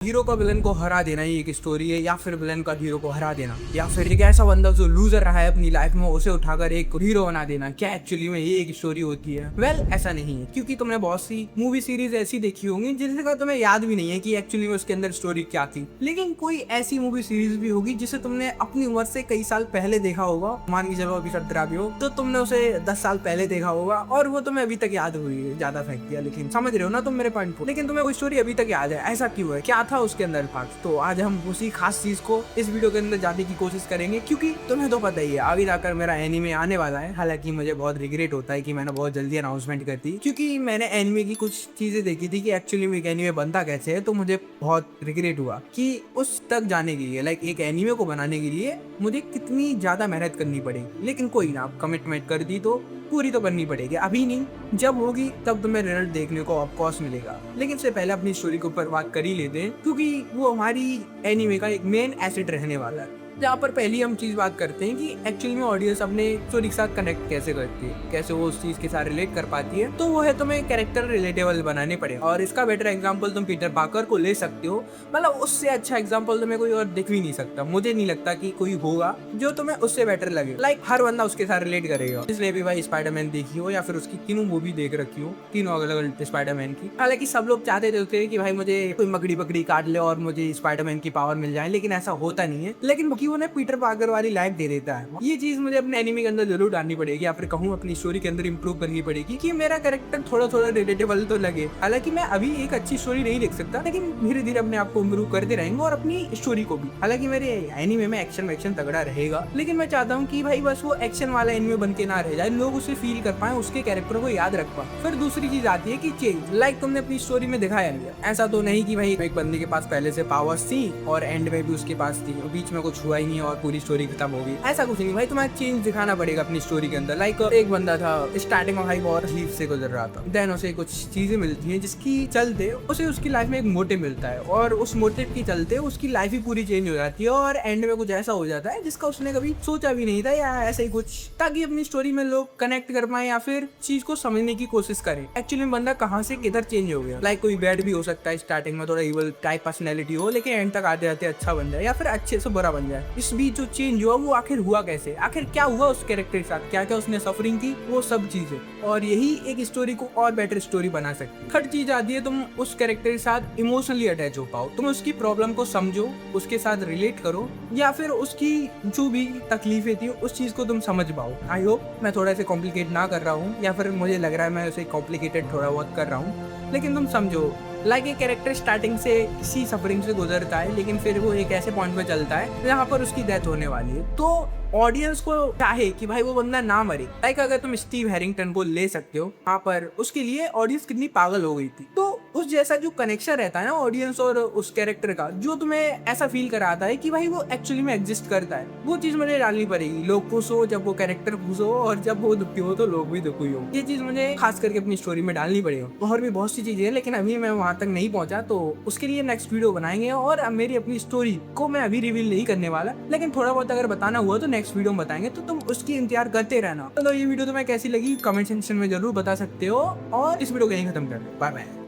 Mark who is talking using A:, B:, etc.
A: Hero का villain को हरा देना ही एक स्टोरी है, या फिर विलन का हीरो को हरा देना, या फिर एक ऐसा बंदा जो लूजर रहा है अपनी लाइफ में उसे उठाकर एक हीरो बना देना। क्या एक्चुअली में ये एक स्टोरी होती है? वेल, ऐसा नहीं है, क्योंकि तुमने बहुत सी मूवी सीरीज ऐसी देखी होंगी जिसका तुम्हें याद भी नहीं है कि एक्चुअली में उसके अंदर स्टोरी क्या थी। लेकिन कोई ऐसी मूवी सीरीज भी होगी जिसे तुमने अपनी उम्र से कई साल पहले देखा होगा। मान की जब अभी 17 भी हो तो तुमने उसे 10 साल पहले देखा होगा और वो तुम्हें अभी तक याद हुई है। ज्यादा फेंक दिया, लेकिन समझ रहे हो ना तुम मेरे पॉइंट को। लेकिन तुम्हें कोई स्टोरी अभी तक याद है, ऐसा क्यों है? क्या था उसके अंदर खास? तो आज हम उसी खास चीज को इस वीडियो के अंदर जानने की कोशिश करेंगे, क्योंकि तुम्हें तो पता ही है आगे जाकर मेरा एनीमे आने वाला है। हालांकि मुझे बहुत रिग्रेट होता है कि मैंने बहुत जल्दी अनाउंसमेंट कर दी, क्योंकि मैंने एनीमे की कुछ चीजें देखी थी कि एक्चुअली में एक एनीमे बनता कैसे है। तो मुझे बहुत रिग्रेट हुआ कि उस तक जाने के लिए, लाइक एक एनीमे को बनाने के लिए मुझे कितनी ज्यादा मेहनत करनी पड़ेगी। लेकिन कोई ना, कमिटमेंट कर दी तो पूरी तो करनी पड़ेगी। अभी नहीं, जब होगी तब तुम्हें रिजल्ट देखने को ऑफकोर्स मिलेगा। लेकिन इससे पहले अपनी स्टोरी के ऊपर बात कर ही लेते हैं, क्योंकि वो हमारी एनीमे का एक मेन एसेट रहने वाला है। जहाँ पर पहली हम चीज बात करते हैं कि एक्चुअली में ऑडियंस अपने स्टोरी के साथ कनेक्ट कैसे करती है, कैसे वो उस चीज के साथ रिलेट कर पाती है। तो वो है तुम्हें कैरेक्टर रिलेटेबल बनाने पड़े, और इसका बेटर एग्जांपल तुम पीटर पार्कर को ले सकते हो। मतलब उससे अच्छा एग्जांपल तुम्हें कोई और दिख भी नहीं सकता। मुझे नहीं लगता कि कोई होगा जो तुम्हें उससे बेटर लगे। लाइक हर बंदा उसके साथ रिलेट करेगा, जिसने भी भाई स्पाइडरमैन देखी हो या फिर उसकी तीनों मूवी देख रखी हो, तीनों अलग अलग स्पाइडरमैन की। हालांकि सब लोग चाहते थे कि भाई मुझे कोई मकड़ी पकड़ी काट ले और मुझे स्पाइडरमैन की पावर मिल जाए, लेकिन ऐसा होता नहीं है। लेकिन वो उन्हें पीटर पार्कर वाली लाइफ दे देता है। ये चीज मुझे अपने एनिमे के अंदर जरूर डालनी पड़ेगी, या फिर कहूँ अपनी स्टोरी के अंदर इंप्रूव करनी पड़ेगी कि मेरा कैरेक्टर थोड़ा थोड़ा रिलेटेबल तो लगे। हालांकि मैं अभी एक अच्छी स्टोरी नहीं लिख सकता, लेकिन धीरे धीरे अपने आप को इंप्रूव करते रहेंगे और अपनी स्टोरी को भी। हालांकि मेरे एनिमे में एक्शन तगड़ा रहेगा, लेकिन मैं चाहता हूँ कि भाई बस वो एक्शन वाला एनिमे बन के ना रह जाए, लोग उसे फील कर पाए, उसके कैरेक्टर को याद रख पाए। फिर दूसरी चीज आती है कि चेंज। लाइक तुमने अपनी स्टोरी में दिखाया नहीं, ऐसा तो नहीं कि भाई एक बंदे के पास पहले से पावर्स थी और एंड में भी उसके पास थी, बीच में कुछ हुआ ही नहीं और पूरी स्टोरी खत्म हो गई। ऐसा कुछ नहीं भाई, तुम्हें चेंज दिखाना पड़ेगा अपनी स्टोरी के अंदर। लाइक एक बंदा था, स्टार्टिंग में भाई बहुत तकलीफ से गुजर रहा था, देन उसे कुछ चीजें मिलती हैं जिसकी चलते उसे उसकी लाइफ में एक मोटिव मिलता है, और उस मोटिव के चलते उसकी लाइफ ही पूरी चेंज हो जाती है, और एंड में कुछ ऐसा हो जाता है जिसका उसने कभी सोचा भी नहीं था, या ऐसा ही कुछ, ताकि अपनी स्टोरी में लोग कनेक्ट कर पाए या फिर चीज को समझने की कोशिश करें एक्चुअली में बंदा कहाँ से किधर चेंज हो गया। लाइक कोई बैड भी हो सकता है, स्टार्टिंग में थोड़ा इवल टाइप पर्सनैलिटी हो, लेकिन एंड तक आते आते अच्छा बन जाए, या फिर अच्छे से बुरा बन जाए। इस बीच जो चेंज हुआ वो आखिर हुआ कैसे, आखिर क्या हुआ उस कैरेक्टर के साथ, क्या क्या उसने सफरिंग की, वो सब चीजें, और यही एक स्टोरी को और बेटर स्टोरी बना सकती है। थर्ड चीज आती है तुम उस कैरेक्टर के साथ इमोशनली अटैच हो पाओ, तुम उसकी प्रॉब्लम को समझो, उसके साथ रिलेट करो, या फिर उसकी जो भी तकलीफें थी उस चीज को तुम समझ पाओ। आई होप मैं थोड़ा सा कॉम्प्लिकेट ना कर रहा हूँ, या फिर मुझे लग रहा है मैं उसे कॉम्प्लिकेटेड थोड़ा बहुत कर रहा हूँ, लेकिन तुम समझो। लाइक एक कैरेक्टर स्टार्टिंग से किसी सफरिंग से गुजरता है, लेकिन फिर वो एक ऐसे पॉइंट पे चलता है जहाँ पर उसकी डेथ होने वाली है, तो ऑडियंस को चाहे कि भाई वो बंदा ना मरे। लाइक अगर तुम स्टीव हैरिंगटन को ले सकते हो, वहाँ पर उसके लिए ऑडियंस कितनी पागल हो गई थी, तो उस जैसा जो कनेक्शन रहता है ना ऑडियंस और उस कैरेक्टर का, जो तुम्हें ऐसा फील कराता है कि भाई वो एक्चुअली में एग्जिस्ट करता है, वो चीज मुझे डालनी पड़ेगी। लोग खुश हो जब वो कैरेक्टर खुश हो, और जब वो दुखी हो तो लोग भी दुखी हो। ये चीज मुझे खास करके अपनी स्टोरी में डालनी पड़ेगी। और भी बहुत सी चीजें हैं, लेकिन अभी मैं वहां तक नहीं पहुंचा, तो उसके लिए नेक्स्ट वीडियो बनाएंगे। और मेरी अपनी स्टोरी को मैं अभी रिवील नहीं करने वाला, लेकिन थोड़ा बहुत अगर बताना हुआ तो नेक्स्ट वीडियो में बताएंगे, तो तुम उसकी इंतजार करते रहना। तो ये वीडियो तुम्हें कैसी लगी कमेंट सेक्शन में जरूर बता सकते हो, और इस वीडियो को यहीं खत्म कर दो। Bye bye.